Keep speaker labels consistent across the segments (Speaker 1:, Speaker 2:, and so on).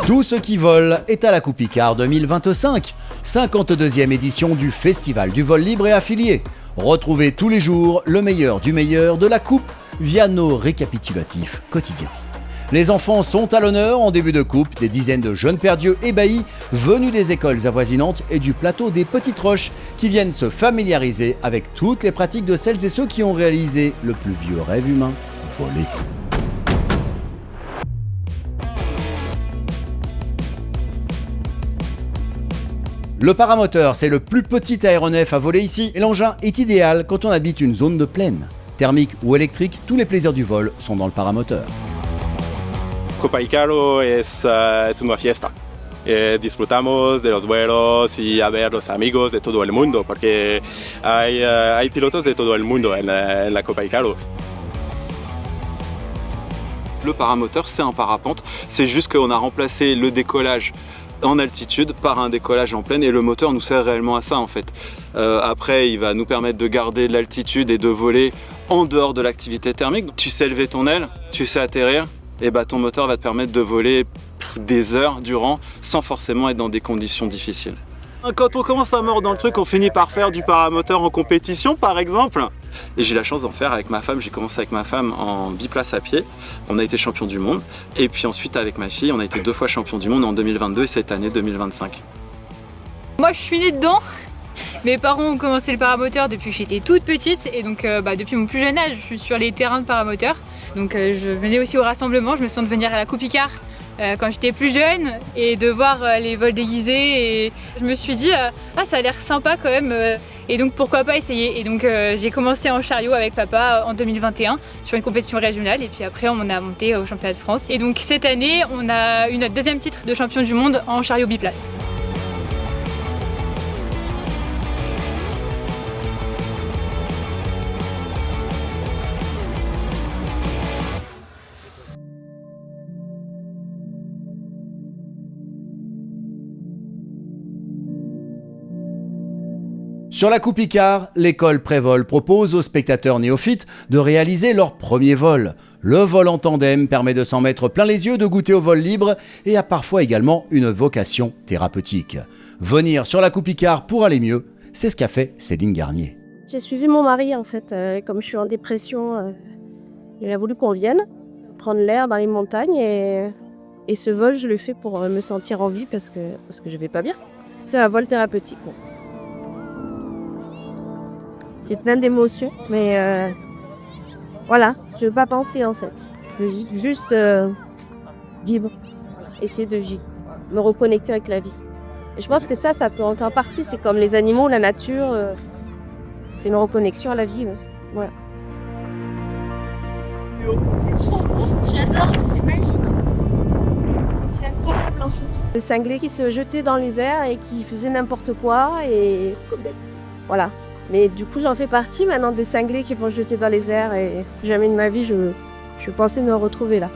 Speaker 1: Tout ce qui vole est à la Coupe Icare 2025, 52e édition du Festival du vol libre et affilié. Retrouvez tous les jours le meilleur du meilleur de la Coupe via nos récapitulatifs quotidiens. Les enfants sont à l'honneur en début de coupe, des dizaines de jeunes perdieux ébahis venus des écoles avoisinantes et du plateau des Petites Roches qui viennent se familiariser avec toutes les pratiques de celles et ceux qui ont réalisé le plus vieux rêve humain, voler. Le paramoteur, c'est le plus petit aéronef à voler ici et l'engin est idéal quand on habite une zone de plaine. Thermique ou électrique, tous les plaisirs du vol sont dans le paramoteur.
Speaker 2: Copa Icaro es una fiesta. Disfrutamos de los vuelos y a ver los amigos de todo el mundo, porque hay pilotos de todo el mundo en la Copa Icaro.
Speaker 3: Le paramoteur, c'est un parapente, c'est juste qu'on a remplacé le décollage en altitude par un décollage en plaine et le moteur nous sert réellement à ça en fait. Après, il va nous permettre de garder l'altitude et de voler en dehors de l'activité thermique. Tu sais lever ton aile, tu sais atterrir, et bah ton moteur va te permettre de voler des heures durant sans forcément être dans des conditions difficiles. Quand on commence à mordre dans le truc, on finit par faire du paramoteur en compétition par exemple. Et j'ai la chance d'en faire avec ma femme, j'ai commencé avec ma femme en biplace à pied, on a été champion du monde. Et puis ensuite avec ma fille, on a été 2 fois champion du monde en 2022 et cette année 2025.
Speaker 4: Moi je suis née dedans. Mes parents ont commencé le paramoteur depuis que j'étais toute petite et donc depuis mon plus jeune âge, je suis sur les terrains de paramoteur. Donc je venais aussi au rassemblement, je me sens de venir à la Coupe Icare quand j'étais plus jeune et de voir les vols déguisés et je me suis dit ça a l'air sympa quand même et donc pourquoi pas essayer. Et donc j'ai commencé en chariot avec papa en 2021 sur une compétition régionale et puis après on a monté au championnat de France. Et donc cette année on a eu notre 2e titre de champion du monde en chariot biplace.
Speaker 1: Sur la Coupe Icare, l'école Prévol propose aux spectateurs néophytes de réaliser leur premier vol. Le vol en tandem permet de s'en mettre plein les yeux, de goûter au vol libre et a parfois également une vocation thérapeutique. Venir sur la Coupe Icare pour aller mieux, c'est ce qu'a fait Céline Garnier.
Speaker 5: J'ai suivi mon mari en fait, comme je suis en dépression, il a voulu qu'on vienne prendre l'air dans les montagnes et ce vol je le fais pour me sentir en vie parce que je vais pas bien. C'est un vol thérapeutique. Bon. C'est plein d'émotions, mais voilà, je veux pas penser en fait. Je veux juste vivre, essayer de vivre, me reconnecter avec la vie. Et je pense que ça peut en faire partie, c'est comme les animaux, la nature, c'est une reconnexion à la vie. Voilà.
Speaker 6: C'est trop beau, j'adore, c'est magique. C'est incroyable en fait.
Speaker 5: Des cinglés qui se jetaient dans les airs et qui faisaient n'importe quoi et voilà. Mais du coup, j'en fais partie maintenant des cinglés qui vont se jeter dans les airs et jamais de ma vie, je pensais me retrouver là.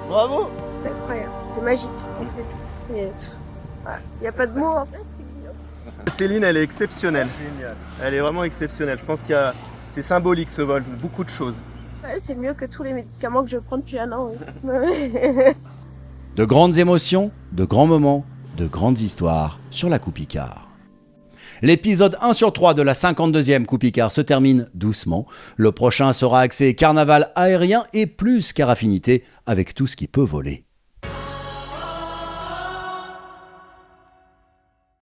Speaker 2: Bravo!
Speaker 5: C'est incroyable, c'est magique en fait. Il n'y a pas de mots en fait.
Speaker 7: Céline, elle est exceptionnelle. Elle est vraiment exceptionnelle. Je pense c'est symbolique ce vol, beaucoup de choses.
Speaker 5: Ouais, c'est mieux que tous les médicaments que je prends depuis 1 an.
Speaker 1: De grandes émotions, de grands moments, de grandes histoires sur la Coupe Icare. L'épisode 1 sur 3 de la 52e Coupe Icare se termine doucement. Le prochain sera axé carnaval aérien et plus car affinité avec tout ce qui peut voler.